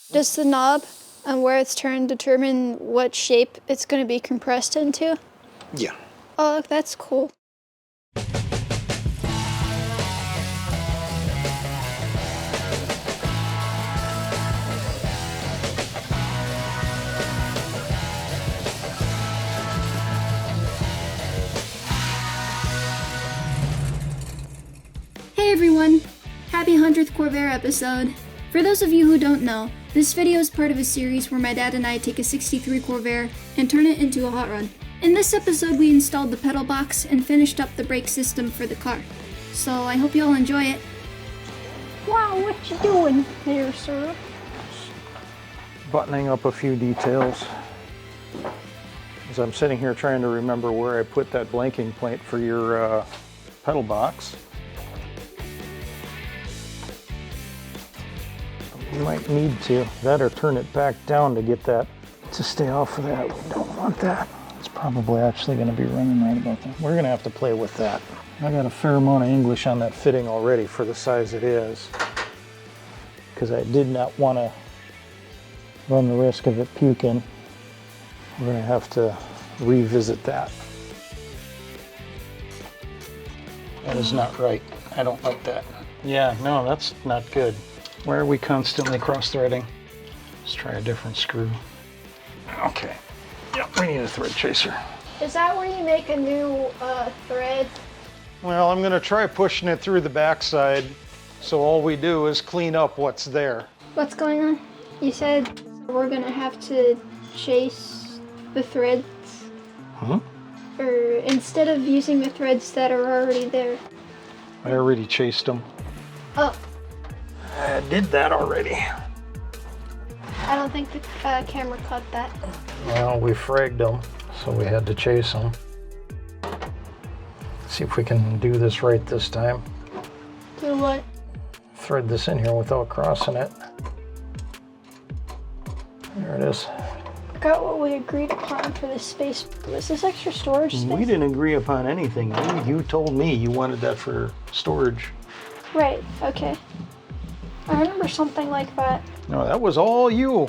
Does the knob and where it's turned determine what shape it's going to be compressed into? Yeah. Oh, that's cool. Hey everyone! Happy 100th Corvair episode! For those of you who don't know, this video is part of a series where my dad and I take a 63 Corvair and turn it into a hot rod. In this episode we installed the pedal box and finished up the brake system for the car. So I hope you all enjoy it. Wow, what you doing there, sir? Buttoning up a few details. As I'm sitting here trying to remember where I put that blanking plate for your pedal box. You might need to, that or turn it back down to get that to stay off of that. We don't want that. It's probably actually going to be running right about there. We're going to have to play with that. I got a fair amount of English on that fitting already for the size it is, because I did not want to run the risk of it puking. We're going to have to revisit that. That is not right. I don't like that. Yeah, no, that's not good. Why are we constantly cross-threading? Let's try a different screw. Okay. Yep, we need a thread chaser. Is that where you make a new thread? Well, I'm going to try pushing it through the backside, so all we do is clean up what's there. What's going on? You said we're going to have to chase the threads? Huh? Or instead of using the threads that are already there? I already chased them. Oh. I did that already. I don't think the camera caught that. Well, we fragged them, so we had to chase them. See if we can do this right this time. Do what? Thread this in here without crossing it. There it is. I got what we agreed upon for this space. Was this extra storage space? We didn't agree upon anything. You told me you wanted that for storage. Right, okay. I remember something like that. No, that was all you.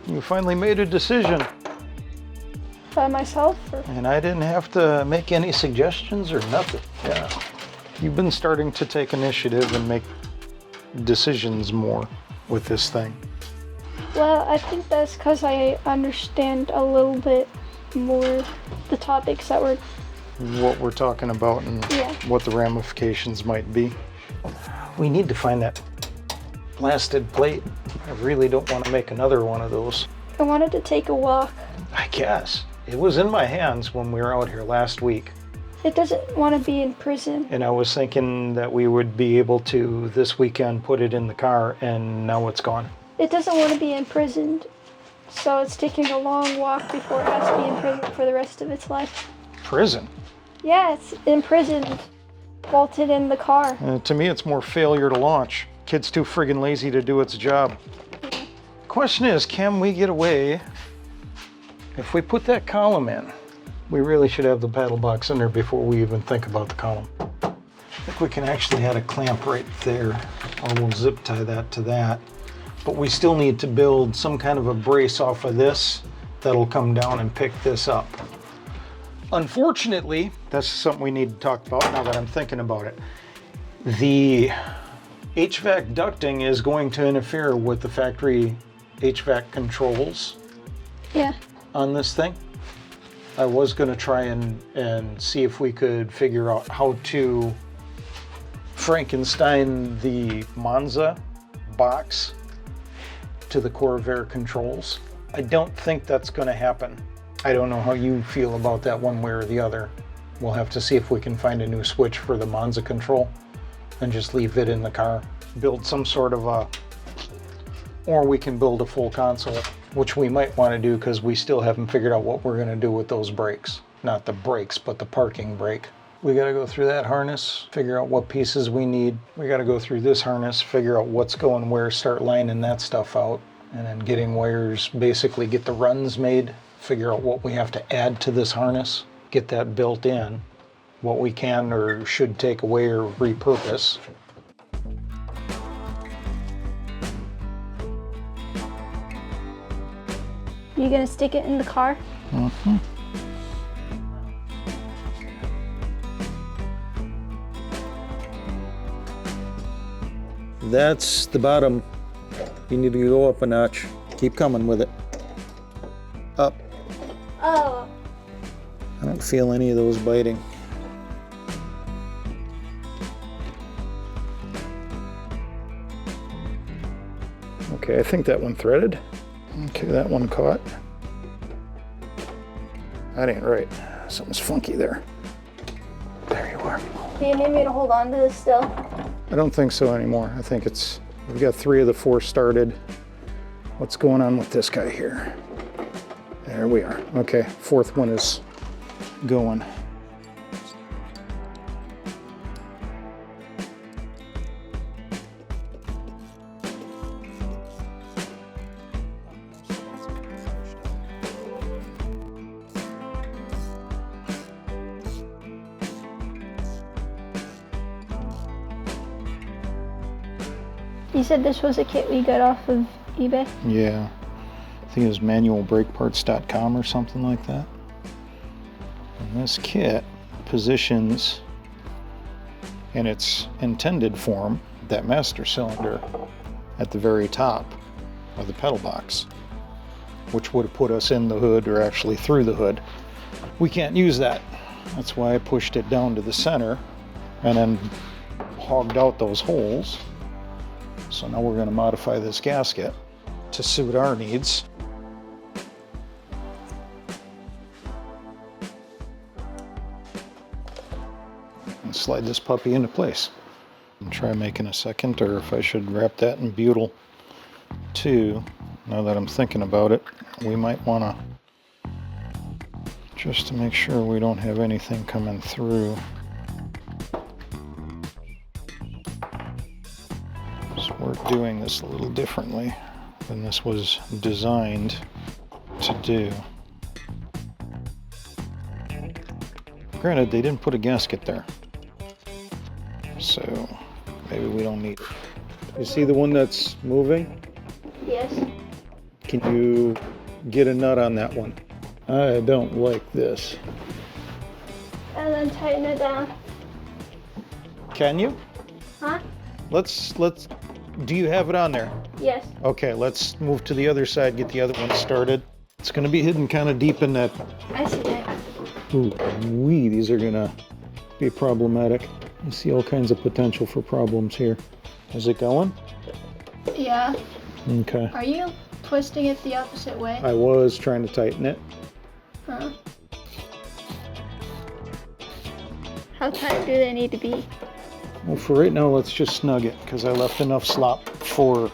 You finally made a decision. By myself? Or? And I didn't have to make any suggestions or nothing. Yeah. You've been starting to take initiative and make decisions more with this thing. Well, I think that's because I understand a little bit more the topics that we're... What we're talking about and what the ramifications might be. We need to find that blasted plate. I really don't want to make another one of those. I wanted to take a walk. I guess. It was in my hands when we were out here last week. It doesn't want to be in prison. And I was thinking that we would be able to, this weekend, put it in the car, and now it's gone. It doesn't want to be imprisoned, so it's taking a long walk before it has to be in prison for the rest of its life. Prison? Yeah, it's imprisoned, bolted in the car. To me, it's more failure to launch. Kid's too friggin' lazy to do its job. Question is, can we get away if we put that column in? We really should have the paddle box in there before we even think about the column. I think we can actually add a clamp right there, or we'll zip tie that to that. But we still need to build some kind of a brace off of this that'll come down and pick this up. Unfortunately, that's something we need to talk about now that I'm thinking about it. The HVAC ducting is going to interfere with the factory HVAC controls on this thing. I was going to try and see if we could figure out how to Frankenstein the Monza box to the Corvair controls. I don't think that's going to happen. I don't know how you feel about that one way or the other. We'll have to see if we can find a new switch for the Monza control and just leave it in the car. Build some sort of a, or we can build a full console, which we might want to do because we still haven't figured out what we're going to do with those brakes. Not the brakes, but the parking brake. We got to go through that harness, figure out what pieces we need. We got to go through this harness, figure out what's going where, start lining that stuff out, and then getting wires, basically get the runs made, figure out what we have to add to this harness, get that built in, what we can or should take away or repurpose. You gonna stick it in the car? Mm-hmm. That's the bottom. You need to go up a notch. Keep coming with it. Up. Oh. I don't feel any of those biting. Okay, I think that one threaded. Okay, that one caught. That ain't right. Something's funky there. There you are. Do you need me to hold on to this still? I don't think so anymore. I think we've got 3 of the 4 started. What's going on with this guy here? There we are. Okay, 4th one is going. You said this was a kit we got off of eBay? Yeah. I think it was manualbrakeparts.com or something like that. And this kit positions in its intended form that master cylinder at the very top of the pedal box, which would have put us in the hood or actually through the hood. We can't use that. That's why I pushed it down to the center and then hogged out those holes. So now we're going to modify this gasket to suit our needs. And slide this puppy into place. And try making a second, or if I should wrap that in butyl too. Now that I'm thinking about it, we might want to, just to make sure we don't have anything coming through. So we're doing this a little differently than this was designed to do. Granted, they didn't put a gasket there, so maybe we don't need it. You see the one that's moving? Yes. Can you get a nut on that one? I don't like this. And then tighten it down. Can you? Huh? Let's, do you have it on there? Yes. Okay, let's move to the other side, get the other one started. It's gonna be hidden kind of deep in that. I see that. Ooh, wee, these are gonna be problematic. I see all kinds of potential for problems here. Is it going? Yeah. Okay. Are you twisting it the opposite way? I was trying to tighten it. Huh. How tight do they need to be? Well, for right now, let's just snug it, because I left enough slop for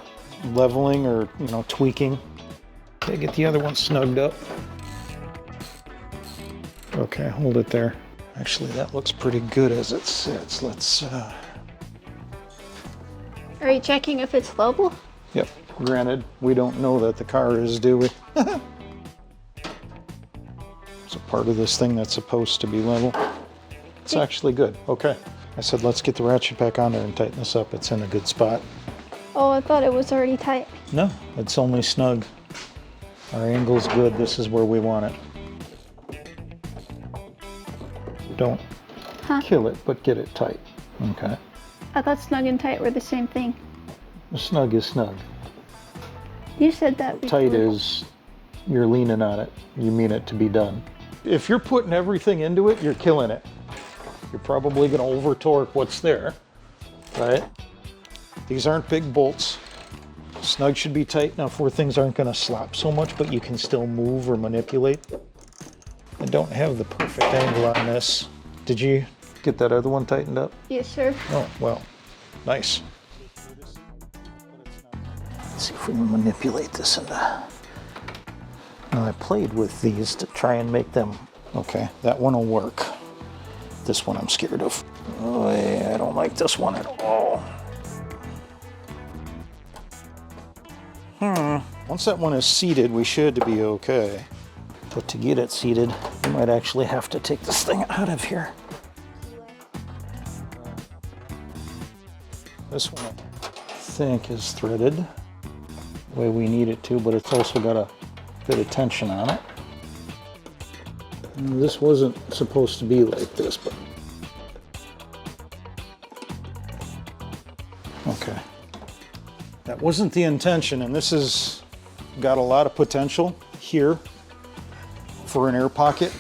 leveling or, tweaking. Okay, get the other one snugged up. Okay, hold it there. Actually, that looks pretty good as it sits. Let's, Are you checking if it's level? Yep. Granted, we don't know that the car is, do we? It's a part of this thing that's supposed to be level. It's actually good. Okay. I said, let's get the ratchet back on there and tighten this up. It's in a good spot. Oh, I thought it was already tight. No, it's only snug. Our angle's good. This is where we want it. Don't kill it, but get it tight. Okay. I thought snug and tight were the same thing. Snug is snug. You said that before. Tight is you're leaning on it. You mean it to be done. If you're putting everything into it, you're killing it. You're probably going to over torque what's there, right? These aren't big bolts. Snug should be tight enough where things aren't going to slop so much, but you can still move or manipulate. I don't have the perfect angle on this. Did you get that other one tightened up? Yes, sir. Oh, well, nice. Let's see if we can manipulate this into... Now, I played with these to try and make them... Okay, that one will work. This one I'm scared of. Oh, yeah, I don't like this one at all. Once that one is seated, we should be okay. But to get it seated, we might actually have to take this thing out of here. This one, I think, is threaded the way we need it to, but it's also got a bit of tension on it. And this wasn't supposed to be like this, but okay. That wasn't the intention, and this has got a lot of potential here for an air pocket.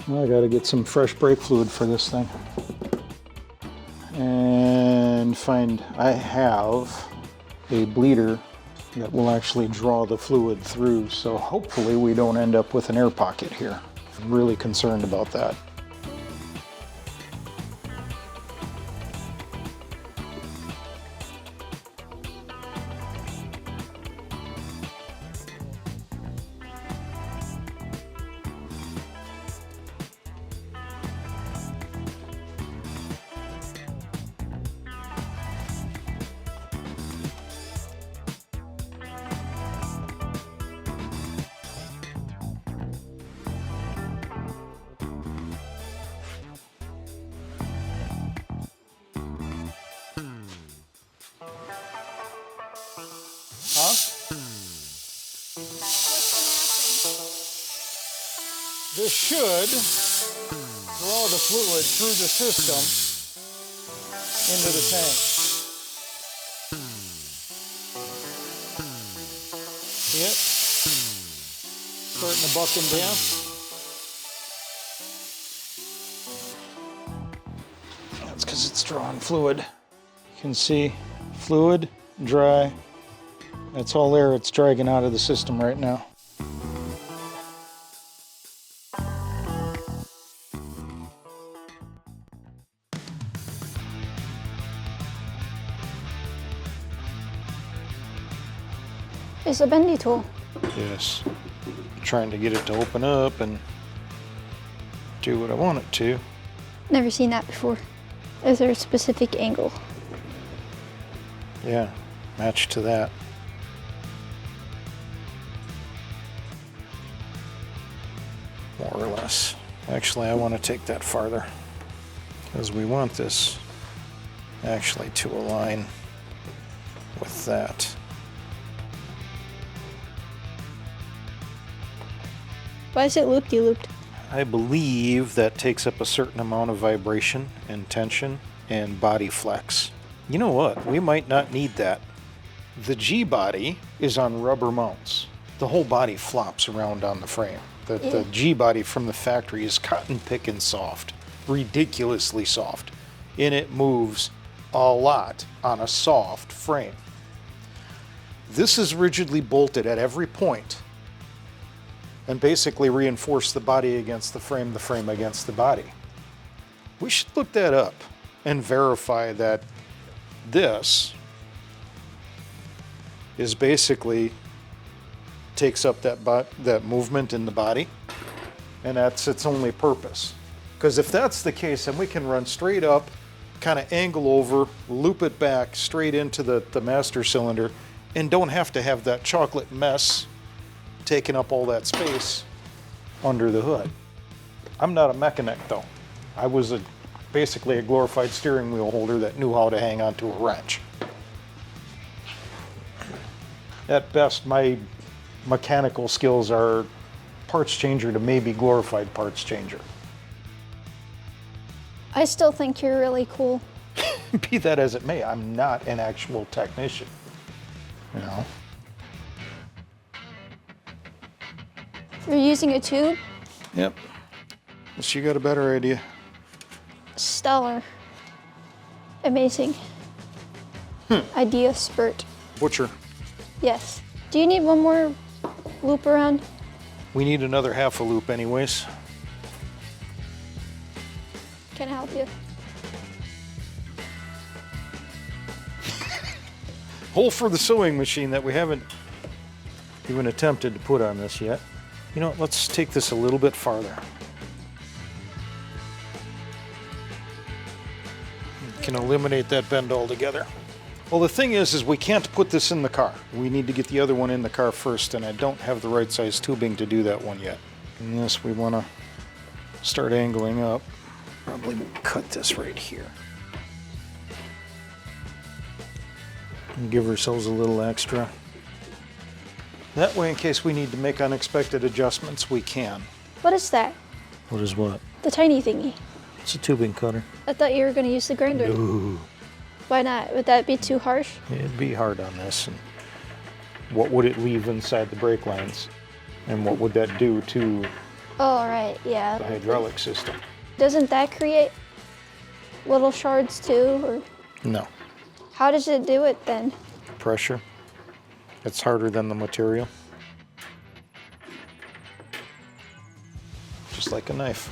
Well, I gotta get some fresh brake fluid for this thing. And I have a bleeder that will actually draw the fluid through, so hopefully we don't end up with an air pocket here. I'm really concerned about that. This should draw the fluid through the system into the tank. See it? Starting to buck and dance. That's because it's drawing fluid. You can see fluid, dry. That's all there. It's dragging out of the system right now. It's a bendy tool. Yes. I'm trying to get it to open up and do what I want it to. Never seen that before. Is there a specific angle? Yeah, match to that. More or less. Actually, I want to take that farther because we want this actually to align with that. Why is it loop-de-looped? I believe that takes up a certain amount of vibration and tension and body flex. You know what? We might not need that. The G body is on rubber mounts. The whole body flops around on the frame. The G body from the factory is cotton picking soft, ridiculously soft, and it moves a lot on a soft frame. This is rigidly bolted at every point and basically reinforce the body against the frame against the body. We should look that up and verify that this is basically takes up that movement in the body, and that's its only purpose. Because if that's the case, then we can run straight up, kind of angle over, loop it back straight into the master cylinder, and don't have to have that chocolate mess taking up all that space under the hood. I'm not a mechanic though. I was basically a glorified steering wheel holder that knew how to hang onto a wrench. At best, my mechanical skills are parts changer to maybe glorified parts changer. I still think you're really cool. Be that as it may, I'm not an actual technician, you know. You're using a tube? Yep. Unless you got a better idea. Stellar. Amazing. Idea spurt. Butcher. Yes. Do you need one more loop around? We need another half a loop anyways. Can I help you? Hole for the sewing machine that we haven't even attempted to put on this yet. You know, let's take this a little bit farther. We can eliminate that bend altogether. Well, the thing is we can't put this in the car. We need to get the other one in the car first, and I don't have the right size tubing to do that one yet. And this, we want to start angling up. Probably cut this right here. And give ourselves a little extra. That way, in case we need to make unexpected adjustments, we can. What is that? What is what? The tiny thingy. It's a tubing cutter. I thought you were going to use the grinder. Ooh. Why not? Would that be too harsh? It'd be hard on this. And what would it leave inside the brake lines? And what would that do to Oh, right, yeah. the hydraulic system? Doesn't that create little shards too? Or No. how does it do it then? Pressure. It's harder than the material. Just like a knife.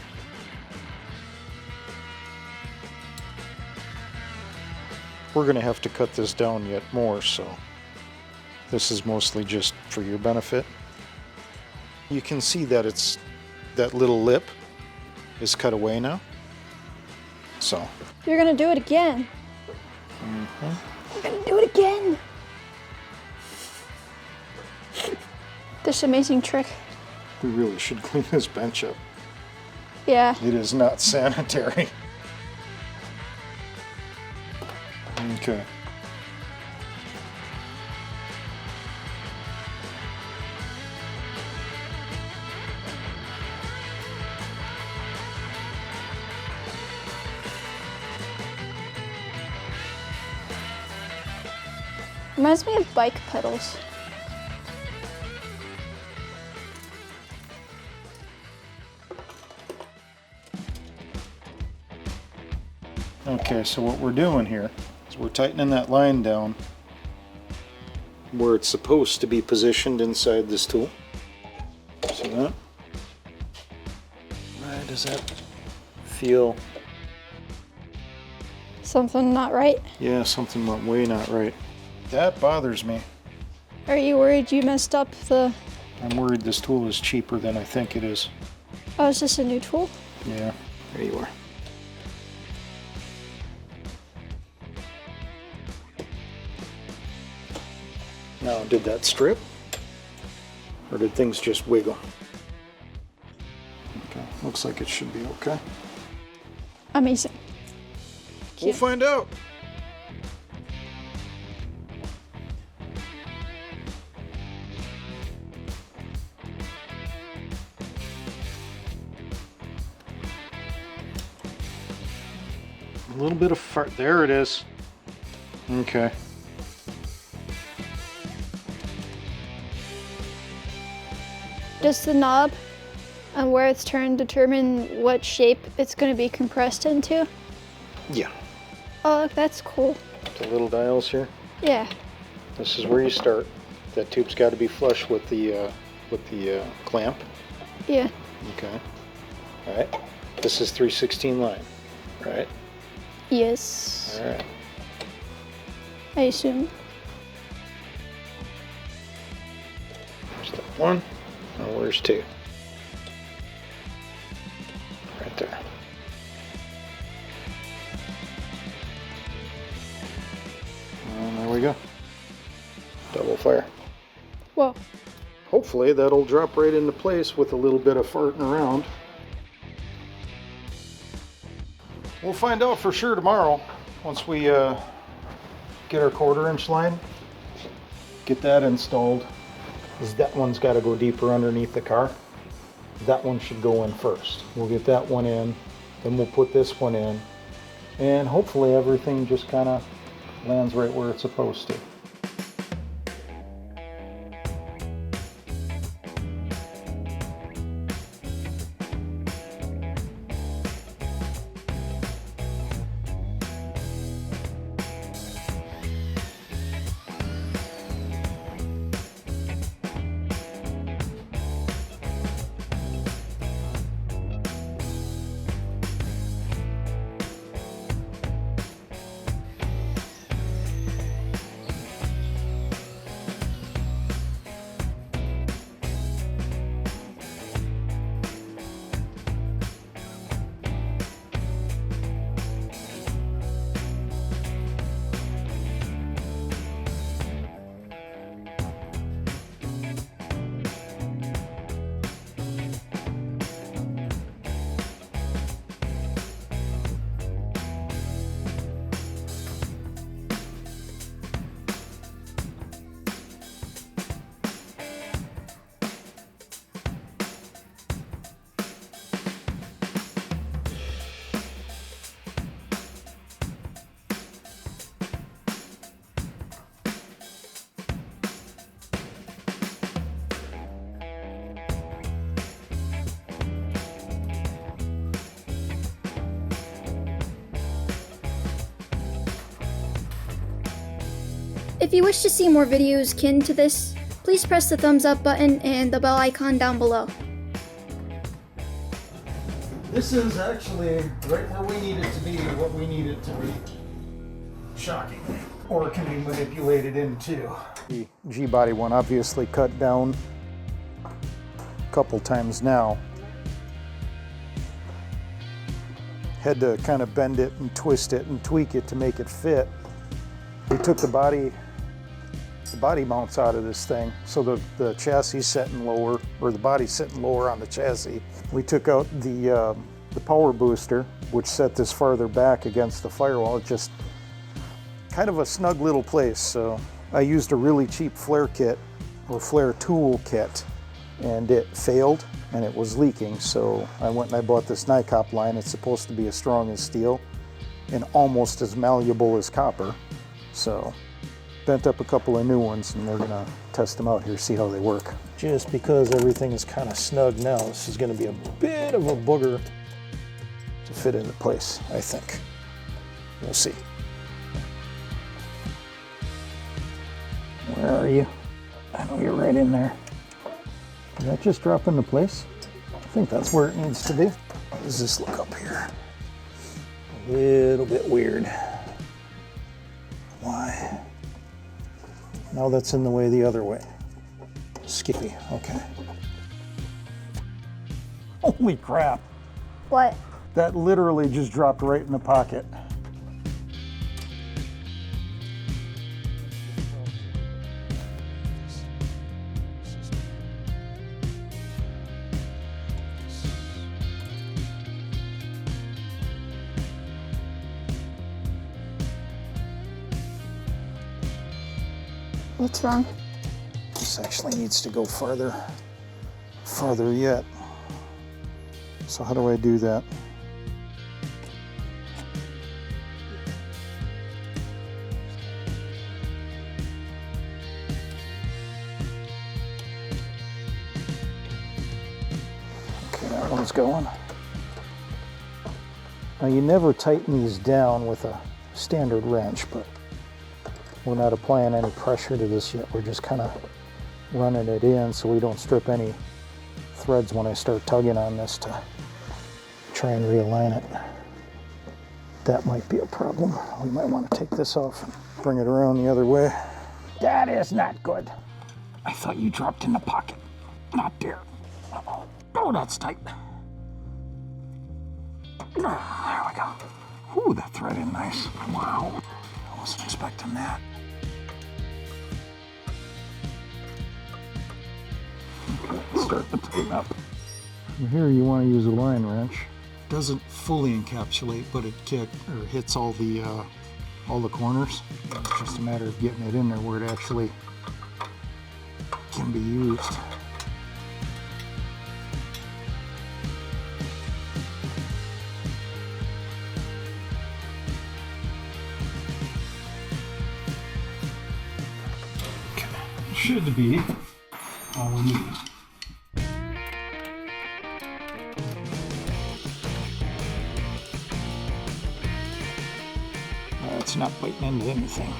We're going to have to cut this down yet more, so this is mostly just for your benefit. You can see that that little lip is cut away now. So. You're going to do it again. You're going to do it again. This amazing trick. We really should clean this bench up. Yeah. It is not sanitary. Okay. Reminds me of bike pedals. Okay, so what we're doing here is we're tightening that line down where it's supposed to be positioned inside this tool. See that? Right, does that feel? Something not right? Yeah, something went way not right. That bothers me. Are you worried you messed up the... I'm worried this tool is cheaper than I think it is. Oh, is this a new tool? Yeah, there you are. Now, did that strip? Or did things just wiggle? Okay, looks like it should be okay. Amazing. We'll find out. A little bit of fart. There it is. Okay. Does the knob and where it's turned determine what shape it's going to be compressed into? Yeah. Oh, that's cool. The little dials here. Yeah. This is where you start. That tube's got to be flush with the clamp. Yeah. Okay. All right. This is 3/16 line, right? Yes. All right. I assume. Step one. Now where's two? Right there. And there we go. Double fire. Whoa. Hopefully that'll drop right into place with a little bit of farting around. We'll find out for sure tomorrow once we get our 1/4" line. Get that installed. Because that one's got to go deeper underneath the car. That one should go in first. We'll get that one in, then we'll put this one in, and hopefully everything just kind of lands right where it's supposed to. If you wish to see more videos kin to this, please press the thumbs up button and the bell icon down below. This is actually right where we need it to be, what we need it to be. Shocking. Or it can be manipulated into. The G-body one obviously cut down a couple times now. Had to kind of bend it and twist it and tweak it to make it fit. We took the body mounts out of this thing, so the chassis sitting lower, or the body sitting lower on the chassis. We took out the power booster, which set this farther back against the firewall. It's just kind of a snug little place. So I used a really cheap flare kit, or flare tool kit, and it failed and it was leaking. So I went and I bought this NICOP line. It's supposed to be as strong as steel and almost as malleable as copper. So bent up a couple of new ones, and we're gonna test them out here, see how they work. Just because everything is kind of snug now, this is gonna be a bit of a booger to fit into place, I think. We'll see. Where are you? I know you're right in there. Did that just drop into place? I think that's where it needs to be. How does this look up here? A little bit weird. Why? Now that's in the way the other way. Skippy, okay. Holy crap. What? That literally just dropped right in the pocket. What's wrong? This actually needs to go farther yet. So how do I do that? Okay, that one's going. Now you never tighten these down with a standard wrench, but we're not applying any pressure to this yet. We're just kind of running it in so we don't strip any threads when I start tugging on this to try and realign it. That might be a problem. We might want to take this off and bring it around the other way. That is not good. I thought you dropped in the pocket. Not there. Uh-oh. Oh, that's tight. There we go. Ooh, that thread in nice. Wow. I wasn't expecting that. Start to tighten up. Here you want to use a line wrench. Doesn't fully encapsulate, but it hits all the corners. It's just a matter of getting it in there where it actually can be used. Okay, should be all we need. It's not biting into anything.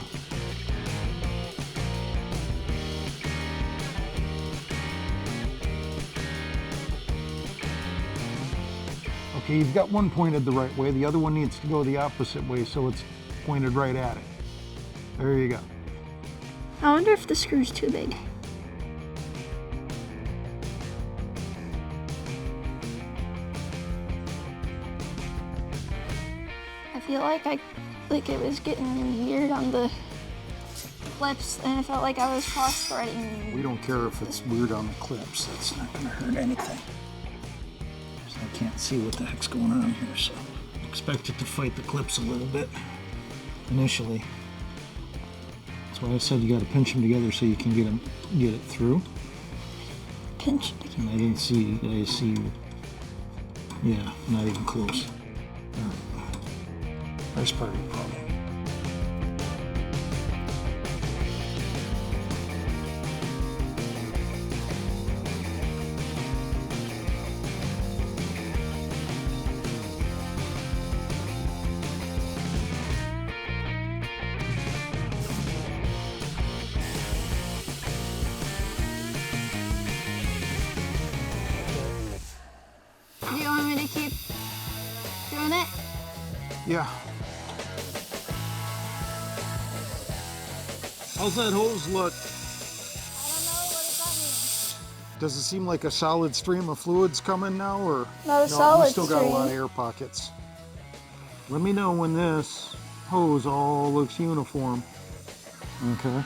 Okay, you've got one pointed the right way, the other one needs to go the opposite way so it's pointed right at it. There you go. I wonder if the screw's too big. I feel like it was getting weird on the clips, and it felt like I was cross-threading. We don't care if it's weird on the clips. That's not going to hurt anything. So I can't see what the heck's going on here, so expect it to fight the clips a little bit initially. That's why I said you got to pinch them together so you can get it through. Pinch it together. And I didn't see. Yeah, not even close. That's part of the problem. Yeah. How's that hose look? I don't know, what does that mean? Does it seem like a solid stream of fluids coming now, or Not a no? solid We still got a lot of stream. air pockets. Let me know when this hose all looks uniform. Okay.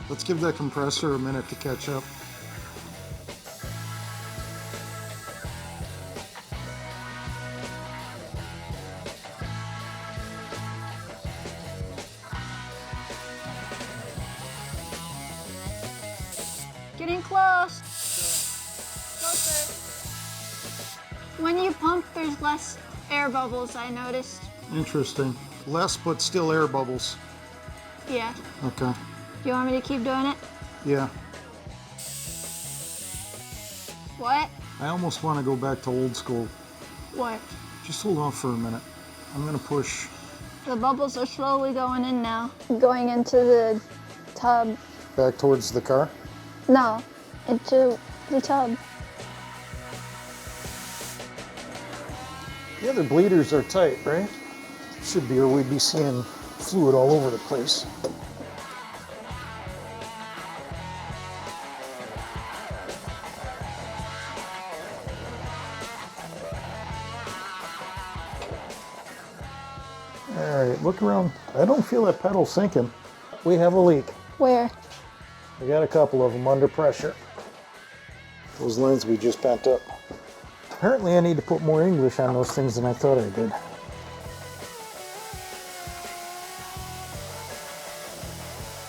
Let's give that compressor a minute to catch up. Getting close. Closer. When you pump, there's less air bubbles, I noticed. Interesting. Less, but still air bubbles. Yeah. Okay. You want me to keep doing it? Yeah. What? I almost want to go back to old school. What? Just hold off for a minute. I'm gonna push. The bubbles are slowly going in now. Going into the tub. Back towards the car? No, into the tub. The other bleeders are tight, right? Should be, or we'd be seeing fluid all over the place. All right, look around. I don't feel that pedal sinking. We have a leak. Where? We got a couple of them under pressure. Those lines we just bent up. Apparently I need to put more English on those things than I thought I did.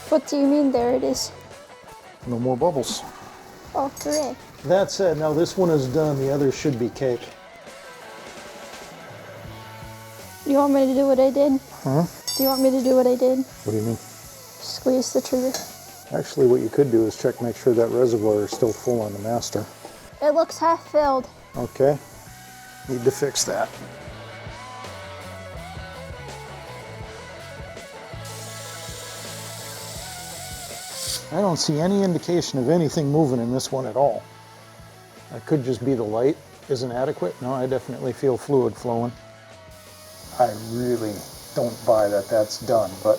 What do you mean there it is? No more bubbles. Oh, hooray. That said, now this one is done. The others should be cake. You want me to do what I did? Huh? Do you want me to do what I did? What do you mean? Squeeze the trigger. Actually, what you could do is check, make sure that reservoir is still full on the master. It looks half filled. Okay. Need to fix that. I don't see any indication of anything moving in this one at all. That could just be the light isn't adequate. No, I definitely feel fluid flowing. I really don't buy that that's done, but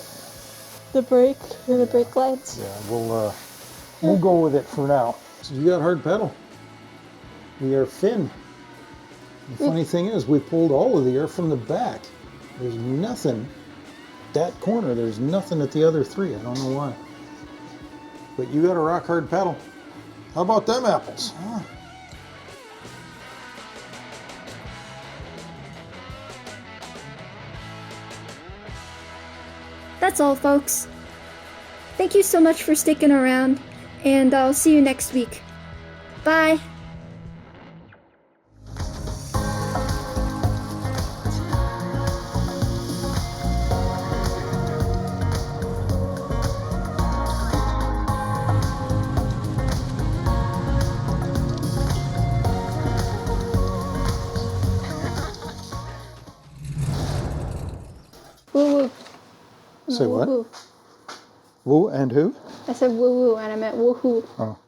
The brake lights. yeah, we'll go with it for now. So you got hard pedal. We are thin. The funny thing is, we pulled all of the air from the back. There's nothing, that corner, there's nothing at the other three. I don't know why. But you got a rock hard pedal. How about them apples? Huh? That's all, folks. Thank you so much for sticking around, and I'll see you next week. Bye! Woo woo. Say what? Woo-hoo. Woo and who? I said woo woo and I meant woohoo. Oh.